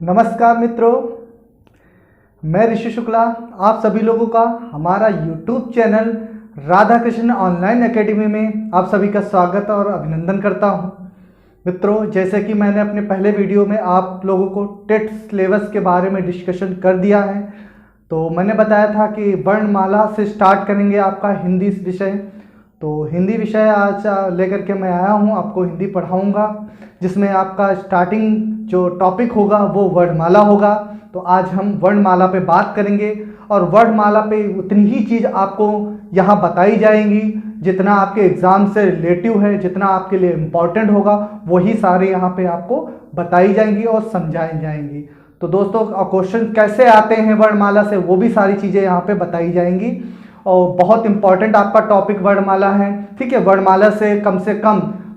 नमस्कार मित्रों, मैं ऋषि शुक्ला आप सभी लोगों का हमारा YouTube channel Radha Krishna online academy में आप सभी का स्वागत और अभिनंदन करता हूं। मित्रों, जैसे कि मैंने अपने पहले वीडियो में आप लोगों को टेट सिलेबस के बारे में डिस्कशन कर दिया है, तो मैंने बताया था कि वर्णमाला से स्टार्ट करेंगे आपका हिंदी विषय। तो हिंदी विषय आज लेकर के मैं आया हूं, आपको हिंदी पढ़ाऊंगा, जिसमें आपका स्टार्टिंग जो टॉपिक होगा वो वर्णमाला होगा। तो आज हम वर्णमाला पे बात करेंगे और वर्णमाला पे उतनी ही चीज़ आपको यहाँ बताई जाएंगी जितना आपके एग्ज़ाम से रिलेटिव है, जितना आपके लिए इम्पॉर्टेंट होगा वही सारे यहाँ पे आपको बताई जाएंगी और समझाई जाएंगी। तो दोस्तों, क्वेश्चन कैसे आते हैं वर्णमाला से वो भी सारी चीज़ें यहाँ पे बताई जाएंगी और बहुत इंपॉर्टेंट आपका टॉपिक वर्णमाला है। ठीक है, वर्णमाला से कम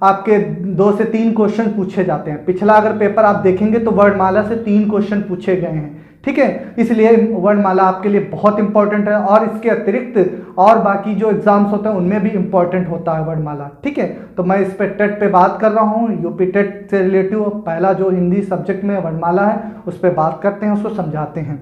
आपके 2 से 3 क्वेश्चन पूछे जाते हैं। पिछला अगर पेपर आप देखेंगे तो वर्णमाला से 3 क्वेश्चन पूछे गए हैं। ठीक है, इसलिए वर्णमाला आपके लिए बहुत इंपॉर्टेंट है और इसके अतिरिक्त और बाकी जो एग्जाम्स होते हैं उनमें भी इंपॉर्टेंट होता है वर्णमाला। ठीक है, तो मैं इस पर टेट पे बात कर रहा हूँ। यूपी टेट से रिलेटिव पहला जो हिंदी सब्जेक्ट में वर्णमाला है उस पर बात करते हैं, उसको समझाते हैं।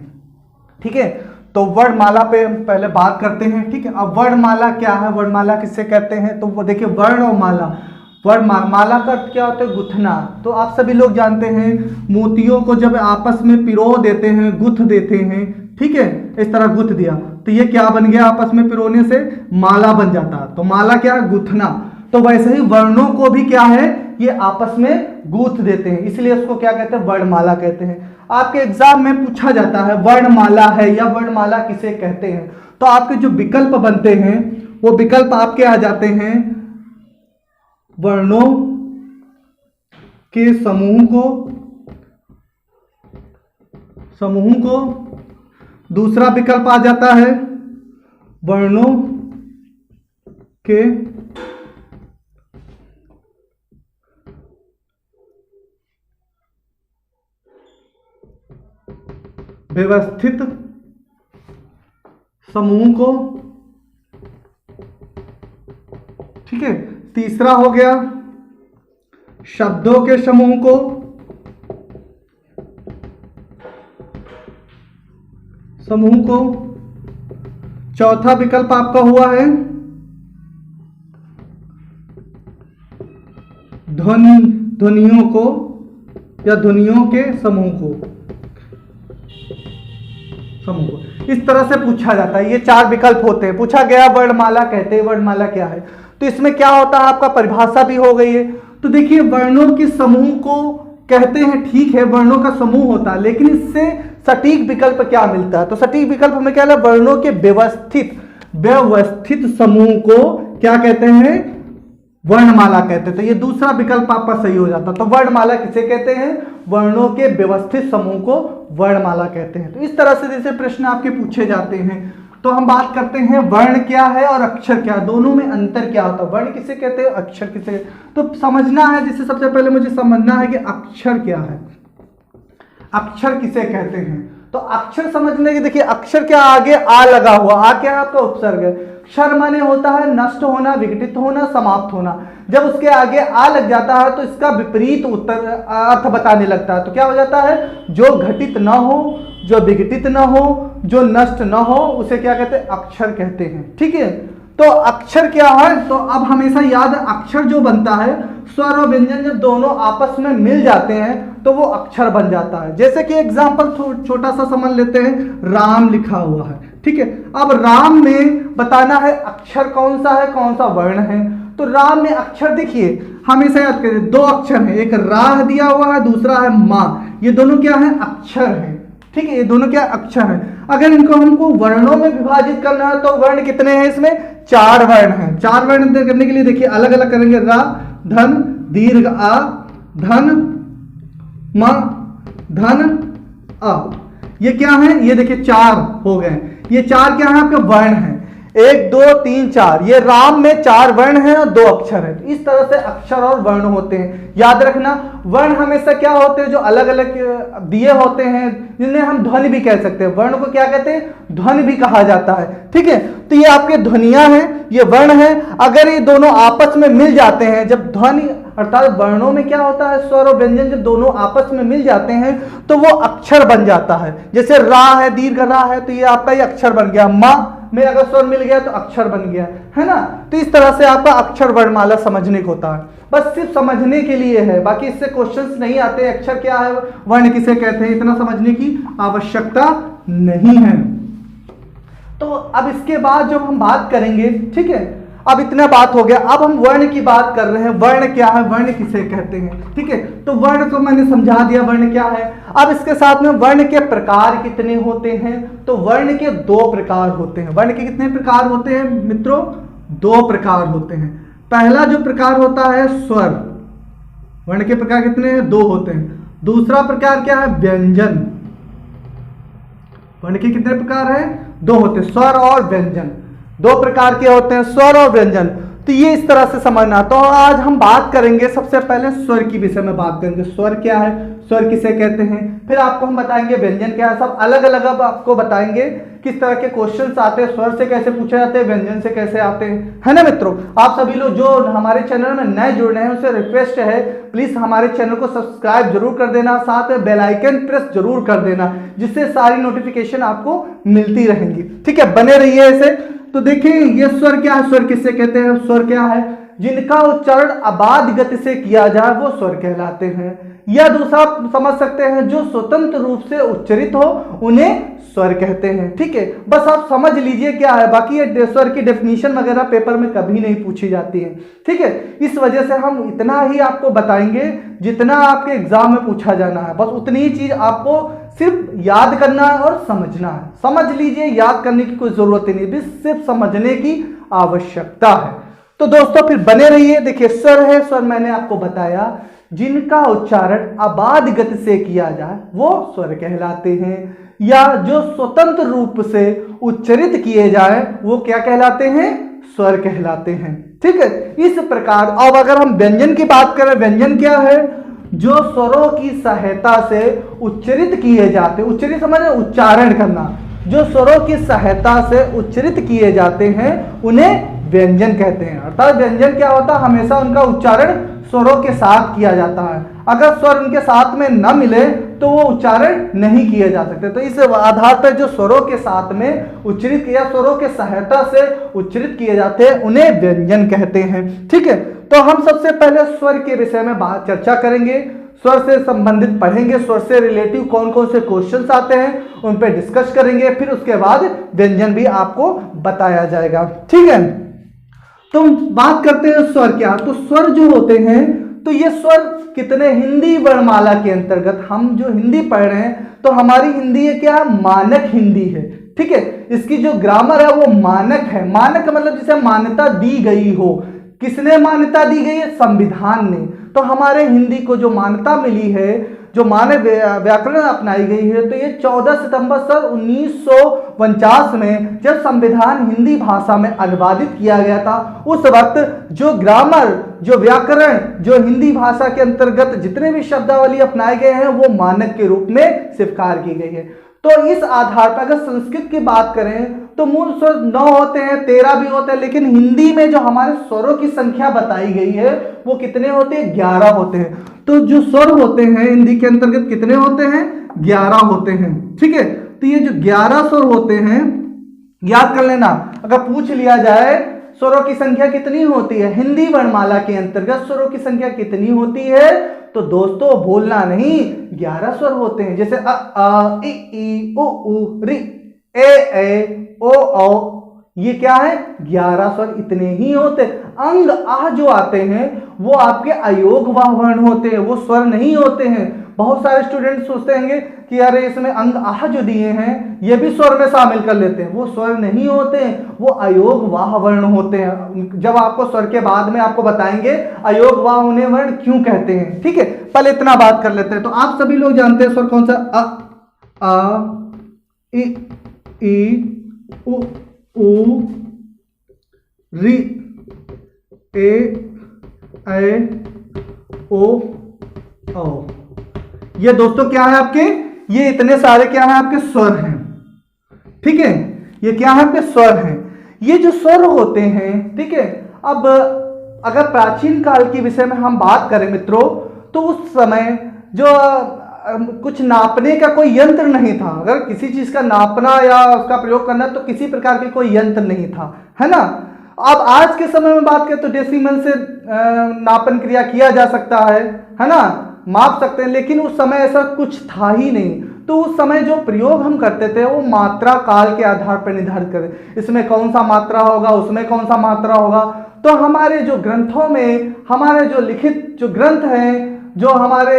ठीक है, तो वर्णमाला पे पहले बात करते हैं। ठीक है, अब वर्णमाला क्या है, वर्णमाला किससे कहते हैं, तो वो देखिए वर्ण और माला। वर्णमाला का अर्थ क्या होता है, गुथना। तो आप सभी लोग जानते हैं मोतियों को जब आपस में पिरो देते हैं, गुथ देते हैं। ठीक है, इस तरह गुथ दिया तो ये क्या बन गया, आपस में पिरोने से माला बन जाता है। तो माला क्या है, गुथना। तो वैसे ही वर्णों को भी क्या है, ये आपस में गूथ देते हैं, इसलिए उसको क्या कहते हैं, वर्णमाला कहते हैं। आपके एग्जाम में पूछा जाता है वर्णमाला है या वर्णमाला किसे कहते हैं, तो आपके जो विकल्प बनते हैं वो विकल्प आपके आ जाते हैं वर्णों के समूह को। दूसरा विकल्प आ जाता है वर्णों के व्यवस्थित समूह को। ठीक है, तीसरा हो गया शब्दों के समूह को। चौथा विकल्प आपका हुआ है ध्वनियों को या ध्वनियों के समूह को। इस तरह से पूछा जाता है। ये 4 विकल्प होते हैं। पूछा गया वर्णमाला कहते हैं, वर्णमाला क्या है, तो इसमें क्या होता है, आपका परिभाषा भी हो गई है। तो देखिए वर्णों के समूह को कहते हैं, ठीक है, वर्णों का समूह होता है, लेकिन इससे सटीक विकल्प क्या मिलता है, तो सटीक विकल्प में क्या है, वर्णों के व्यवस्थित समूह को क्या कहते हैं, वर्णमाला कहते हैं। तो ये दूसरा विकल्प आपका सही हो जाता। तो वर्णमाला किसे कहते हैं, वर्णों के व्यवस्थित समूह को वर्णमाला कहते हैं। तो इस तरह से जैसे प्रश्न आपके पूछे जाते हैं। तो हम बात करते हैं वर्ण क्या है और अक्षर क्या है, दोनों में अंतर क्या होता है, वर्ण किसे कहते हैं, अक्षर किसे। तो समझना है, जिससे सबसे पहले मुझे समझना है कि अक्षर क्या है, अक्षर किसे कहते हैं। तो अक्षर समझने के, देखिए अक्षर क्या, आगे आ लगा हुआ, आ क्या है आपका उपसर्ग है। क्षर माने होता है नष्ट होना, विघटित होना, समाप्त होना। जब उसके आगे आ लग जाता है तो इसका विपरीत उत्तर अर्थ बताने लगता है। तो क्या हो जाता है, जो घटित न हो, जो विघटित न हो, जो नष्ट न हो, उसे क्या कहते हैं, अक्षर कहते हैं। ठीक है, तो अक्षर क्या है, तो अब हमेशा याद, अक्षर जो बनता है, स्वर और व्यंजन जब दोनों आपस में मिल जाते हैं तो वो अक्षर बन जाता है। जैसे कि एग्जाम्पल छोटा सा समझ लेते हैं, राम लिखा हुआ है। ठीक है, अब राम में बताना है अक्षर कौन सा है, कौन सा वर्ण है। तो राम में अक्षर देखिए, हमेशा याद करिए 2 अक्षर हैं, एक राह दिया हुआ है, दूसरा है माँ। ये दोनों क्या है, अक्षर हैं। ठीक है, ये दोनों क्या अक्षर हैं। अगर इनको हमको वर्णों में विभाजित करना है तो वर्ण कितने हैं, इसमें 4 वर्ण हैं। 4 वर्ण करने के लिए देखिए अलग अलग करेंगे, रा, धन, दीर्घ आ, धन, म, धन, अ। ये क्या है, ये देखिए 4 हो गए। ये 4 क्या है, आपके वर्ण हैं। 1 2 3 4, ये राम में 4 वर्ण हैं और 2 अक्षर हैं। तो इस तरह से अक्षर और वर्ण होते हैं। याद रखना, वर्ण हमेशा क्या होते हैं, जो अलग अलग दिए होते हैं, जिन्हें हम ध्वनि भी कह सकते हैं। वर्ण को क्या कहते हैं, ध्वनि भी कहा जाता है। ठीक है, तो ये आपके ध्वनियां हैं, ये वर्ण है। अगर ये दोनों आपस में मिल जाते हैं, जब ध्वनि अर्थात वर्णों में क्या होता है, स्वर और व्यंजन जब दोनों आपस में मिल जाते हैं तो वो अक्षर बन जाता है। जैसे रा है, दीर्घ रा है, तो ये आपका ये अक्षर बन गया। माँ में अगर स्वर मिल गया तो अक्षर बन गया, है ना। तो इस तरह से आपका अक्षर वर्णमाला समझने को होता है, बस सिर्फ समझने के लिए है, बाकी इससे क्वेश्चंस नहीं आते। अक्षर क्या है, वर्ण किसे कहते हैं, इतना समझने की आवश्यकता नहीं है। तो अब इसके बाद जब हम बात करेंगे, ठीक है, अब इतना बात हो गया, अब हम वर्ण की बात कर रहे हैं। वर्ण क्या है, वर्ण किसे कहते हैं, ठीक है। तो वर्ण तो मैंने समझा दिया वर्ण क्या है। अब इसके साथ में वर्ण के प्रकार कितने होते हैं, तो वर्ण के 2 प्रकार होते हैं। वर्ण के कितने प्रकार होते हैं मित्रों, 2 प्रकार होते हैं। पहला जो प्रकार होता है स्वर, वर्ण के प्रकार कितने हैं, 2 होते हैं। दूसरा प्रकार क्या है, व्यंजन। वर्ण के कितने प्रकार हैं, 2 होते हैं, स्वर और व्यंजन। 2 प्रकार के होते हैं, स्वर और व्यंजन। तो ये इस तरह से समझना। तो आज हम बात करेंगे सबसे पहले स्वर की विषय में बात करेंगे। स्वर क्या है, स्वर किसे कहते हैं, फिर आपको हम बताएंगे व्यंजन क्या है। सब अलग अलग अब आपको बताएंगे किस तरह के क्वेश्चंस आते हैं, स्वर से कैसे पूछे जाते हैं, व्यंजन से कैसे आते हैं, है ना मित्रों। आप सभी लोग जो हमारे चैनल में नए जुड़ रहे हैं उनसे रिक्वेस्ट है, प्लीज हमारे चैनल को सब्सक्राइब जरूर कर देना, साथ में बेल आइकन प्रेस जरूर कर देना, जिससे सारी नोटिफिकेशन आपको मिलती रहेंगी। ठीक है, बने रहिए ऐसे। तो देखिए ये स्वर क्या है, स्वर किससे कहते हैं। स्वर क्या है, जिनका उच्चारण अबाध गति से किया जाए वो स्वर कहलाते हैं, या दूसरा समझ सकते हैं जो स्वतंत्र रूप से उच्चरित हो उन्हें स्वर कहते हैं। ठीक है, बस आप समझ लीजिए क्या है, बाकी ये स्वर की डेफिनेशन वगैरह पेपर में कभी नहीं पूछी जाती है। ठीक है, इस वजह से हम इतना ही आपको बताएंगे जितना आपके एग्जाम में पूछा जाना है, बस उतनी ही चीज आपको सिर्फ याद करना है और समझना है। समझ लीजिए, याद करने की कोई जरूरत ही नहीं, बस सिर्फ समझने की आवश्यकता है। तो दोस्तों फिर बने रहिए। देखिए स्वर है, स्वर मैंने आपको बताया जिनका उच्चारण अबाध गति से किया जाए वो स्वर कहलाते हैं, या जो स्वतंत्र रूप से उच्चरित किए जाए वो क्या कहलाते हैं, स्वर कहलाते हैं। ठीक है, इस प्रकार। अब अगर हम व्यंजन की बात करें, व्यंजन क्या है, जो स्वरों की सहायता से उच्चरित किए जाते, उच्चरित समझे उच्चारण करना, जो स्वरों की सहायता से उच्चरित किए जाते हैं उन्हें व्यंजन कहते हैं। अर्थात व्यंजन क्या होता है, हमेशा उनका उच्चारण स्वरों के साथ किया जाता है। अगर स्वर उनके साथ में न मिले तो वो उच्चारण नहीं किए जा सकते। तो इस आधार पर जो स्वरों के साथ में उच्चरित या स्वरों के सहायता से उच्चरित किए जाते हैं उन्हें व्यंजन कहते हैं। ठीक है, तो हम सबसे पहले स्वर के विषय में चर्चा करेंगे, स्वर से संबंधित पढ़ेंगे, स्वर से रिलेटिव कौन कौन से क्वेश्चंस आते हैं उन पे डिस्कस करेंगे, फिर उसके बाद व्यंजन भी आपको बताया जाएगा। ठीक है, तो बात करते हैं स्वर क्या। तो स्वर जो होते हैं, तो ये स्वर कितने, हिंदी वर्णमाला के अंतर्गत हम जो हिंदी पढ़ रहे हैं तो हमारी हिंदी है क्या, मानक हिंदी है। ठीक है, इसकी जो ग्रामर है वो मानक है। मानक का मतलब जिसे मान्यता दी गई हो। किसने मान्यता दी गई है, संविधान ने। तो हमारे हिंदी को जो मान्यता मिली है, जो मानक व्याकरण अपनाई गई है, तो ये 14 सितंबर सन 1949 में जब संविधान हिंदी भाषा में अनुवादित किया गया था, उस वक्त जो ग्रामर, जो व्याकरण, जो हिंदी भाषा के अंतर्गत जितने भी शब्दावली अपनाए गए हैं वो मानक के रूप में स्वीकार की गई है। तो इस आधार पर अगर संस्कृत की बात करें तो मूल स्वर 9 होते हैं, 13 भी होते हैं, लेकिन हिंदी में जो हमारे स्वरों की संख्या बताई गई है वो कितने होते हैं, 11 होते हैं। तो जो स्वर होते हैं हिंदी के अंतर्गत कितने होते हैं, 11 होते हैं। ठीक है, तो ये जो 11 स्वर होते हैं याद कर लेना। अगर पूछ लिया जाए स्वरों की संख्या कितनी होती है, हिंदी वर्णमाला के अंतर्गत स्वरों की संख्या कितनी होती है, तो दोस्तों भूलना नहीं, 11 स्वर होते हैं। जैसे अ आ इ ई उ ऊ रि ए ओ औ, ये क्या है, 11 स्वर इतने ही होते। अंग आह जो आते हैं वो आपके अयोग वाह वर्ण होते हैं, वो स्वर नहीं होते हैं। बहुत सारे स्टूडेंट सोचते होंगे कि अरे इसमें अंग आह जो दिए हैं ये भी स्वर में शामिल कर लेते हैं, वो स्वर नहीं होते हैं, वो अयोग वाह वर्ण होते हैं। जब आपको स्वर के बाद में आपको बताएंगे अयोग वाह उन्हें वर्ण क्यों कहते हैं। ठीक है, पहले इतना बात कर लेते हैं। तो आप सभी लोग जानते हैं स्वर कौन सा, अ आ इ ई उ ऊ री, ए ऐ ओ औ। ये दोस्तों क्या है आपके, ये इतने सारे क्या है आपके स्वर हैं, ठीक है। ये क्या है आपके स्वर हैं। ये जो स्वर होते हैं, ठीक है। अब अगर प्राचीन काल के विषय में हम बात करें मित्रों, तो उस समय जो कुछ नापने का कोई यंत्र नहीं था। अगर किसी चीज का नापना या उसका प्रयोग करना तो किसी प्रकार के कोई यंत्र नहीं था, है ना। अब आज के समय में बात करें तो डेसिमल से नापन क्रिया किया जा सकता है ना, माप सकते हैं। लेकिन उस समय ऐसा कुछ था ही नहीं। तो उस समय जो प्रयोग हम करते थे वो मात्रा काल के आधार पर निर्धारित करें, इसमें कौन सा मात्रा होगा, उसमें कौन सा मात्रा होगा। तो हमारे जो ग्रंथों में, हमारे जो लिखित जो ग्रंथ हैं, जो हमारे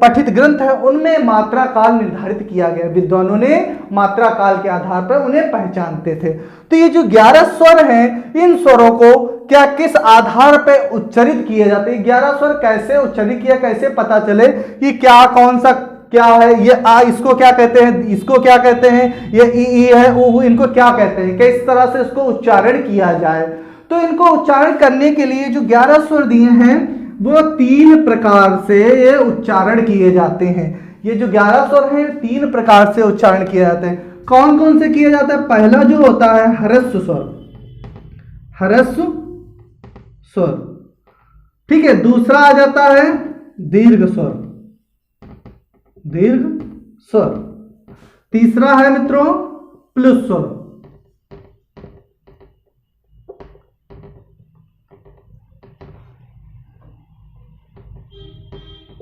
पठित ग्रंथ है, उनमें मात्रा काल निर्धारित किया गया। विद्वानों ने मात्रा काल के आधार पर उन्हें पहचानते थे। तो ये जो 11 स्वर हैं, इन स्वरों को क्या किस आधार पर उच्चारित किए जाते हैं, 11 स्वर कैसे उच्चारित किया, कैसे पता चले कि क्या कौन सा क्या है। ये आ इसको क्या कहते हैं, इसको क्या कहते हैं, ये ई है, ऊ इनको क्या कहते हैं, किस तरह से इसको उच्चारण किया जाए। तो इनको उच्चारण करने के लिए जो 11 स्वर दिए हैं वो 3 प्रकार से ये उच्चारण किए जाते हैं। ये जो 11 स्वर हैं 3 प्रकार से उच्चारण किए जाते हैं। कौन कौन से किया जाता है? पहला जो होता है ह्रस्व स्वर, ह्रस्व स्वर, ठीक है। दूसरा आ जाता है दीर्घ स्वर, दीर्घ स्वर। तीसरा है मित्रों प्लुस स्वर,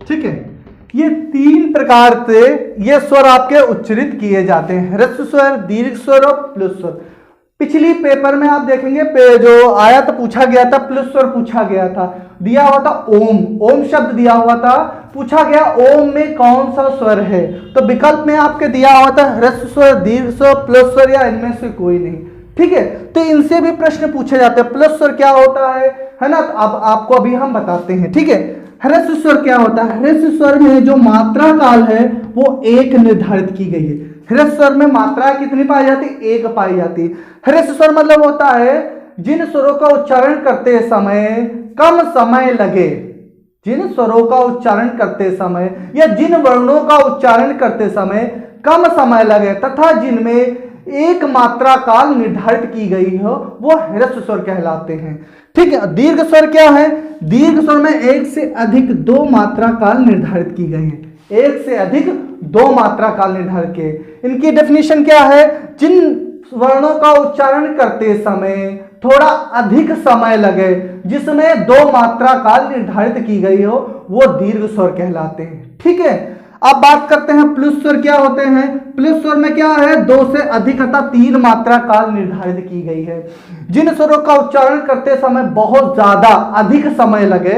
ठीक है। ये 3 प्रकार से ये स्वर आपके उच्चारित किए जाते हैं, ह्रस्व स्वर, दीर्घ स्वर और प्लुस स्वर। पिछली पेपर में आप देखेंगे जो आया था, पूछा गया था, प्लुस स्वर पूछा गया था, दिया हुआ था ओम, ओम शब्द दिया हुआ था, पूछा गया ओम में कौन सा स्वर है। तो विकल्प में आपके दिया हुआ था ह्रस्व स्वर, दीर्घ स्वर, प्लुस स्वर या इनमें से कोई नहीं, ठीक है। तो इनसे भी प्रश्न पूछे जाते हैं। प्लस स्वर क्या होता है ना। तो अब आपको अभी हम बताते हैं, ठीक है। ह्रस्व स्वर क्या होता है? ह्रस्व स्वर में जो मात्रा काल है वो 1 निर्धारित की गई है। ह्रस्व स्वर में मात्रा कितनी पाई जाती है? 1 पाई जाती है। ह्रस्व स्वर मतलब होता है जिन स्वरों का उच्चारण करते समय कम समय लगे, जिन स्वरों का उच्चारण करते समय या जिन वर्णों का उच्चारण करते समय कम समय लगे तथा जिनमें 1 मात्रा काल निर्धारित की गई हो, वो ह्रस्व स्वर कहलाते हैं, ठीक है। दीर्घ स्वर क्या है? दीर्घ स्वर में 1 से अधिक 2 मात्रा काल निर्धारित की गई है, 1 से अधिक 2 मात्रा काल निर्धारित किए। इनकी डेफिनेशन क्या है? जिन वर्णों का उच्चारण करते समय थोड़ा अधिक समय लगे, जिसमें 2 मात्रा काल निर्धारित की गई हो, वो दीर्घ स्वर कहलाते हैं, ठीक है। अब बात करते हैं प्लुस स्वर क्या होते हैं। प्लुस स्वर में क्या है? 2 से अधिक अथवा 3 मात्रा काल निर्धारित की गई है। जिन स्वरों का उच्चारण करते समय बहुत ज्यादा अधिक समय लगे,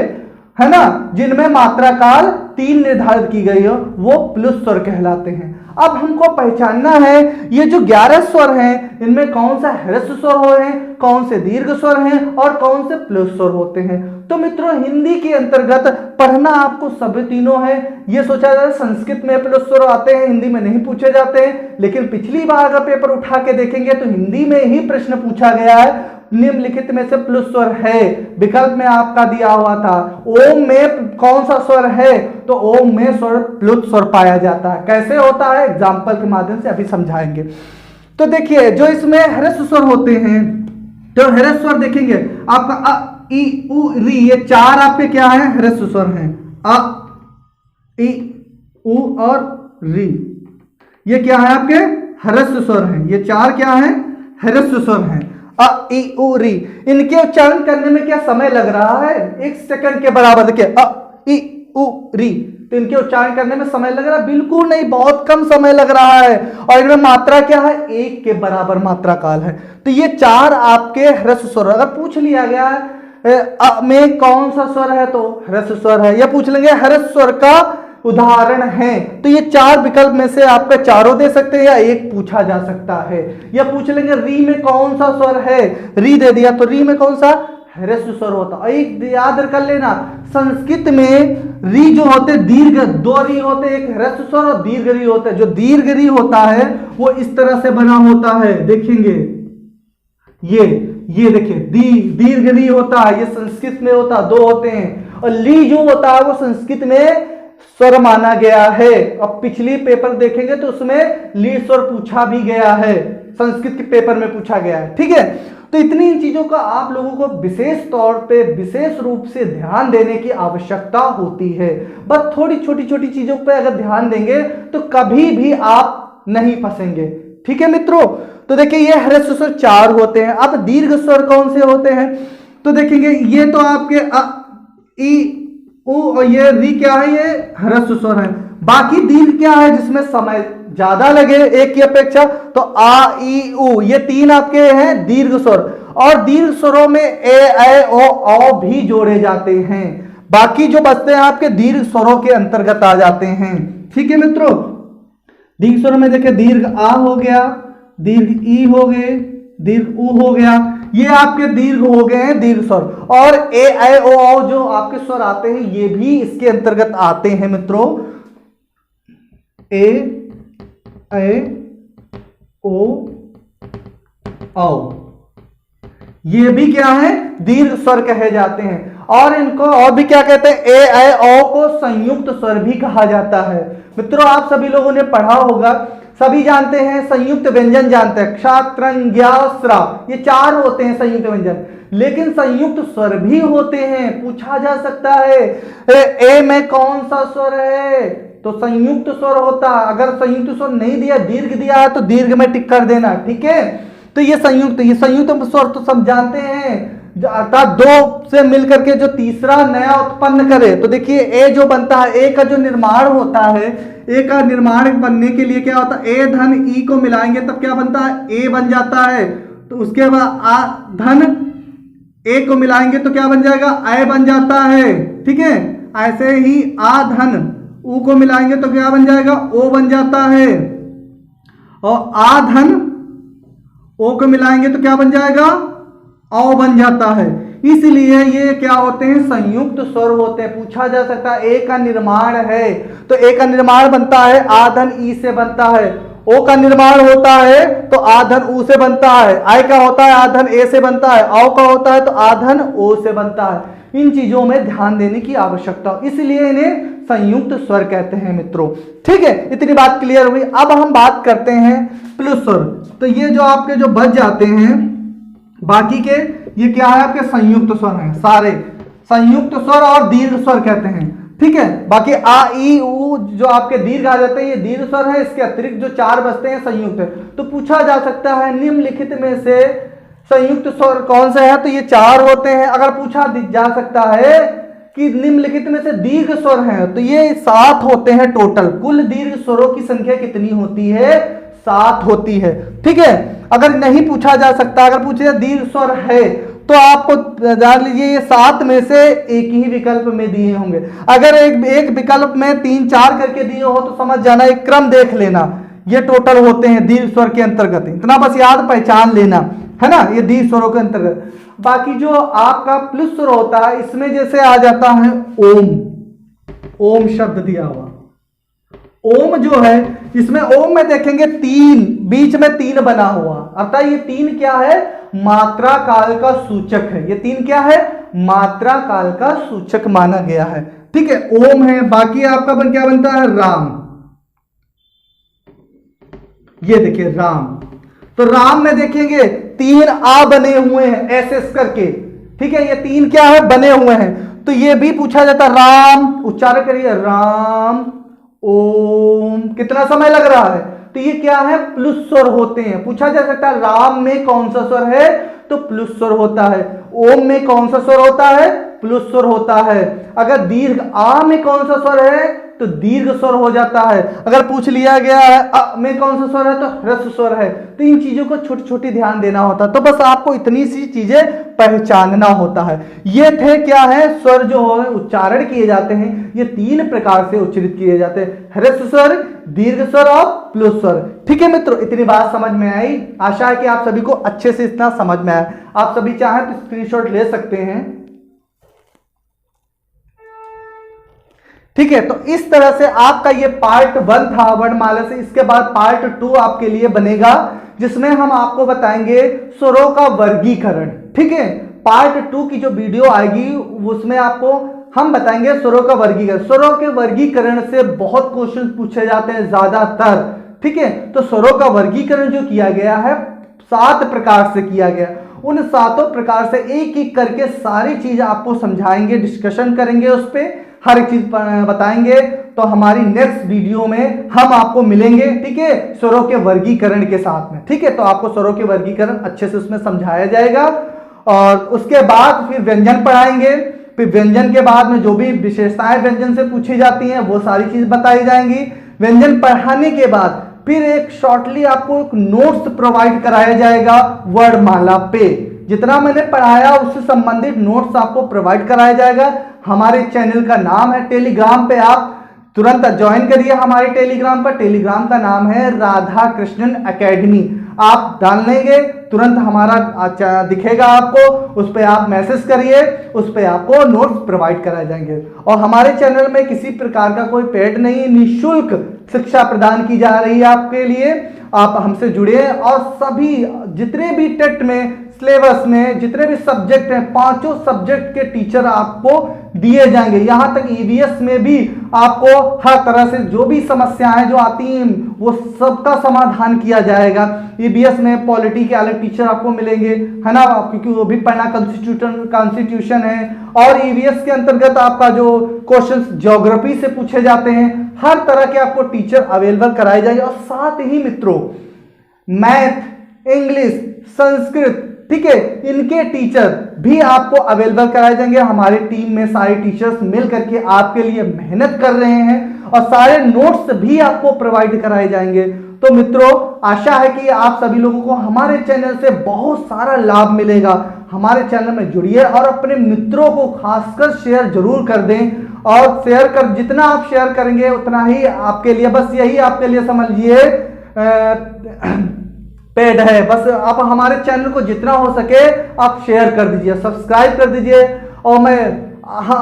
है ना, जिनमें मात्रा काल 3 निर्धारित की गई हो, वो प्लुस स्वर कहलाते हैं। अब हमको पहचानना है ये जो 11 स्वर हैं, इनमें कौन सा ह्रस्व स्वर हो रहे हैं, कौन से दीर्घ स्वर हैं और कौन से प्लुस स्वर होते हैं। तो मित्रों हिंदी के अंतर्गत पढ़ना आपको सभी तीनों है। ये सोचा जाए संस्कृत में प्लुस स्वर आते हैं, हिंदी में नहीं पूछे जाते हैं, लेकिन पिछली बार अगर पेपर उठा के देखेंगे तो हिंदी में ही प्रश्न पूछा गया है। निम्नलिखित में से प्लुस स्वर है, विकल्प में आपका दिया हुआ था। ओम में कौन सा स्वर है? तो ओम में स्वर प्लुस स्वर पाया जाता है। कैसे होता है? एग्जाम्पल के माध्यम से अभी समझाएंगे। तो देखिए जो इसमें ह्रस्व स्वर होते हैं, तो ह्रस्व स्वर देखेंगे आपका अ ई उ री, ये 4 आपके क्या है? ह्रस्व स्वर हैं। अ ई उ और री, ये क्या है आपके? ह्रस्व स्वर हैं। ये 4 क्या है? ह्रस्व स्वर हैं। अ ई उ री, इनके उच्चारण करने में क्या समय लग रहा है? 1 सेकंड के बराबर। देखिए अ ई उ री, तो इनके उच्चारण करने में समय लग रहा है? बिल्कुल नहीं, बहुत कम समय लग रहा है। और इनमें मात्रा क्या है? 1 के बराबर मात्रा काल है। तो ये 4 आपके ह्रस्व स्वर। अगर पूछ लिया गया अ में कौन सा स्वर है तो ह्रस्व स्वर है, या पूछ लेंगे ह्रस्व स्वर का उदाहरण है, तो ये 4 विकल्प में से आपका चारों दे सकते हैं या 1 पूछा जा सकता है। या पूछ लेंगे री में कौन सा स्वर है, री दे दिया तो री में कौन सा? ह्रस्व स्वर होता है। एक याद कर लेना, संस्कृत में री जो होते दीर्घ 2 री होते, एक ह्रस्व स्वर और दीर्घ री होते हैं। जो दीर्घ री होता है वो इस तरह से बना होता है, देखेंगे ये देखिए दीर्घ री होता है, ये संस्कृत में होता है, 2 होते हैं। और ली जो होता है वो संस्कृत में स्वर माना गया है। अब पिछली पेपर देखेंगे तो उसमें ली स्वर पूछा भी गया है, संस्कृत के पेपर में पूछा गया है। ठीक है, तो इतनी इन चीजों का आप लोगों को विशेष तौर पे विशेष रूप से ध्यान देने की आवश्यकता होती है। बस थोड़ी छोटी छोटी चीजों पे अगर ध्यान देंगे तो कभी भी आप नहीं फंसेंगे। ठीक है मित्रों, तो देखिए ये ह्रस्व स्वर 4 होते हैं। अब दीर्घ स्वर कौन से होते हैं तो देखेंगे ये तो आपके अ, ई, उ और ये री क्या है, ये ह्रस्व स्वर है। बाकी दीर्घ क्या है जिसमें समय ज्यादा लगे एक की अपेक्षा, तो आ ई उ, ये 3 आपके हैं दीर्घ स्वर। और दीर्घ स्वरों में ए ऐ ओ औ भी जोड़े जाते हैं। बाकी जो बचते हैं आपके दीर्घ स्वरों के अंतर्गत आ जाते हैं। ठीक है मित्रों, दीर्घ स्वरों में देखिए दीर्घ आ हो गया, दीर्घ ई हो गए, दीर्घ उ हो गया, ये आपके दीर्घ हो गए हैं दीर्घ स्वर। और ए ऐ ओ औ जो आपके स्वर आते हैं ये भी इसके अंतर्गत आते हैं मित्रों। ए ऐ ओ औ ये भी क्या है, दीर्घ स्वर कहे जाते हैं। और इनको और भी क्या कहते हैं, ए ऐ ओ को संयुक्त स्वर भी कहा जाता है। मित्रों आप सभी लोगों ने पढ़ा होगा, सभी जानते हैं संयुक्त व्यंजन जानते हैं, क्ष त्रंग ज्ञ स्रा, ये 4 होते हैं संयुक्त व्यंजन। लेकिन संयुक्त स्वर भी होते हैं, पूछा जा सकता है ए में कौन सा स्वर है, तो संयुक्त स्वर होता है। अगर संयुक्त स्वर नहीं दिया, दीर्घ दिया है तो दीर्घ में टिक कर देना। ठीक है, तो ये संयुक्त स्वर तो सब जानते हैं, अर्थात 2 से मिलकर के जो तीसरा नया उत्पन्न करे। तो देखिए ए जो बनता है, ए का जो निर्माण होता है, ए का निर्माण बनने के लिए क्या होता है, ए धन ई को मिलाएंगे तब क्या बनता है, ए बन जाता है। तो उसके बाद आ धन ए को मिलाएंगे तो क्या बन जाएगा, ऐ बन जाता है। ठीक है, ऐसे ही आ धन ऊ को मिलाएंगे तो क्या बन जाएगा, ओ बन जाता है। और आ धन ओ को मिलाएंगे तो क्या बन जाएगा, औ बन जाता है। इसलिए ये क्या होते हैं, संयुक्त स्वर होते हैं। पूछा जा सकता है ए का निर्माण है तो ए का निर्माण बनता है आधन ई से बनता है, ओ का निर्माण होता है तो आधन ऊ से बनता है, आई का होता है आधन ए से बनता है, औ का होता है तो आधन ओ से बनता है। इन चीजों में ध्यान देने की आवश्यकता, इसलिए इन्हें संयुक्त स्वर कहते हैं मित्रों। ठीक है, इतनी बात क्लियर हुई। अब हम बात करते हैं प्लस स्वर। तो ये जो आपके जो बच जाते हैं बाकी के, ये क्या है, आपके संयुक्त स्वर हैं, सारे संयुक्त स्वर और दीर्घ स्वर कहते हैं। ठीक है, बाकी आ ई उ जो आपके दीर्घ आ जाते हैं ये दीर्घ स्वर है। इसके अतिरिक्त जो 4 बचते हैं संयुक्त है। तो पूछा जा सकता है निम्नलिखित में से संयुक्त स्वर कौन सा है, तो ये 4 होते हैं। अगर पूछा जा सकता है कि निम्नलिखित में से दीर्घ स्वर हैं, तो ये 7 होते हैं टोटल। कुल दीर्घ स्वरों की संख्या कितनी होती है, 7 होती है। ठीक है, अगर नहीं पूछा जा सकता, अगर पूछे दीर्घ स्वर है तो आपको जान लीजिए ये 7 में से एक ही विकल्प में दिए होंगे। अगर एक विकल्प में 3-4 करके दिए हो तो समझ जाना, एक क्रम देख लेना, ये टोटल होते हैं दीर्घ स्वर के अंतर्गत। इतना बस याद पहचान लेना है ना, ये दीर्घ स्वरों के अंतर्गत। बाकी जो आपका प्लस स्वर होता है इसमें जैसे आ जाता है ओम, ओम शब्द दिया हुआ, ओम जो है इसमें ओम में देखेंगे 3, बीच में 3 बना हुआ, अर्थात ये 3 क्या है, मात्रा काल का सूचक है। ये 3 क्या है, मात्रा काल का सूचक माना गया है। ठीक है, ओम है। बाकी आपका क्या बनता है, राम। ये देखिए राम, तो राम में देखेंगे 3 आ बने हुए हैं ऐसे करके। ठीक है, ये 3 क्या है, बने हुए हैं। तो ये भी पूछा जाता है, राम उच्चारण करिए, राम ओम, कितना समय लग रहा है, तो ये क्या है, प्लुस स्वर होते हैं। पूछा जा सकता है राम में कौन सा स्वर है, तो प्लुस स्वर होता है। ओम में कौन सा स्वर होता है, प्लुस स्वर होता है। अगर दीर्घ आ में कौन सा स्वर है तो दीर्घ स्वर हो जाता है। अगर पूछ लिया गया है अ में कौन सा स्वर है तो ह्रस्व स्वर है। तो इन चीजों को छोटी छोटी ध्यान देना होता है। तो बस आपको इतनी सी चीजें पहचानना होता है। ये थे क्या है, स्वर जो है उच्चारण किए जाते हैं, ये 3 प्रकार से उच्चारित किए जाते हैं, ह्रस्व स्वर, दीर्घ स्वर और प्लुस स्वर। ठीक है मित्रों, इतनी बात समझ में आई। आशा है कि आप सभी को अच्छे से इतना समझ में आया। आप सभी चाहें तो स्क्रीनशॉट ले सकते हैं। ठीक है, तो इस तरह से आपका ये पार्ट 1 था वर्णमाला से। इसके बाद पार्ट 2 आपके लिए बनेगा जिसमें हम आपको बताएंगे स्वरों का वर्गीकरण। ठीक है। पार्ट 2 की जो वीडियो आएगी उसमें आपको हम बताएंगे स्वरों का वर्गीकरण। स्वरों के वर्गीकरण से बहुत क्वेश्चन पूछे जाते हैं ज्यादातर, ठीक है। तो स्वरों का वर्गीकरण जो किया गया है 7 प्रकार से किया गया। उन 7 प्रकार से एक एक करके सारी चीज आपको समझाएंगे, डिस्कशन करेंगे, उस पर हर एक चीज बताएंगे। तो हमारी नेक्स्ट वीडियो में हम आपको मिलेंगे, ठीक है, स्वरों के वर्गीकरण के साथ में, ठीक है। तो आपको स्वरों के वर्गीकरण अच्छे से उसमें समझाया जाएगा और उसके बाद फिर व्यंजन पढ़ाएंगे। फिर व्यंजन के बाद में जो भी विशेषताएं व्यंजन से पूछी जाती हैं वो सारी चीज बताई जाएंगी। व्यंजन पढ़ाने के बाद फिर एक शॉर्टली आपको एक नोट्स प्रोवाइड कराया जाएगा वर्णमाला पे। जितना मैंने पढ़ाया उससे संबंधित नोट्स आपको प्रोवाइड कराया जाएगा। हमारे चैनल का नाम है, टेलीग्राम पे आप तुरंत ज्वाइन करिए हमारे टेलीग्राम पर। टेलीग्राम का नाम है राधा कृष्णन एकेडमी। आप डाल लेंगे तुरंत हमारा दिखेगा आपको, उस पर आप मैसेज करिए, उस पर आपको नोट्स प्रोवाइड कराए जाएंगे। और हमारे चैनल में किसी प्रकार का कोई पेड नहीं, निःशुल्क शिक्षा प्रदान की जा रही है आपके लिए। आप हमसे जुड़िए और सभी जितने भी टेट में सिलेबस में जितने भी सब्जेक्ट हैं 5 सब्जेक्ट के टीचर आपको दिए जाएंगे। यहां तक ईवीएस में भी आपको हर तरह से जो भी समस्याएं जो आती हैं वो सबका समाधान किया जाएगा। ईवीएस में पॉलिटी के अलग टीचर आपको मिलेंगे, है ना, क्योंकि वो भी पढ़ना कॉन्स्टिट्यूशन है। और ईवीएस के अंतर्गत आपका जो क्वेश्चंस ज्योग्राफी से पूछे जाते हैं, हर तरह के आपको टीचर अवेलेबल कराए जाएंगे। और साथ ही मित्रों मैथ, इंग्लिश, संस्कृत, ठीक है, इनके टीचर भी आपको अवेलेबल कराए जाएंगे। हमारी टीम में सारे टीचर्स मिल करके आपके लिए मेहनत कर रहे हैं और सारे नोट्स भी आपको प्रोवाइड कराए जाएंगे। तो मित्रों आशा है कि आप सभी लोगों को हमारे चैनल से बहुत सारा लाभ मिलेगा। हमारे चैनल में जुड़िए और अपने मित्रों को खासकर शेयर जरूर कर दें। और शेयर कर जितना आप शेयर करेंगे उतना ही आपके लिए, बस यही आपके लिए समझ लीजिए पेड है। बस आप हमारे चैनल को जितना हो सके आप शेयर कर दीजिए, सब्सक्राइब कर दीजिए। और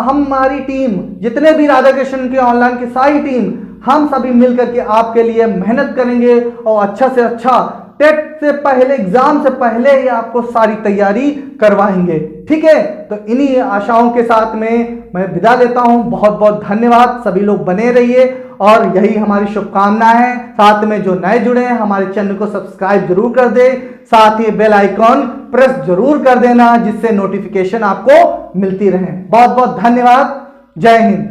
हमारी टीम जितने भी राधा कृष्ण के ऑनलाइन की सारी टीम हम सभी मिलकर के आपके लिए मेहनत करेंगे और अच्छा से अच्छा टेट से पहले, एग्जाम से पहले ही आपको सारी तैयारी करवाएंगे, ठीक है। तो इन्हीं आशाओं के साथ में मैं विदा लेता हूं। बहुत बहुत धन्यवाद। सभी लोग बने रहिए और यही हमारी शुभकामनाएं हैं। साथ में जो नए जुड़े हैं हमारे चैनल को सब्सक्राइब जरूर कर दे, साथ ही बेल आइकॉन प्रेस जरूर कर देना जिससे नोटिफिकेशन आपको मिलती रहे। बहुत बहुत धन्यवाद। जय हिंद।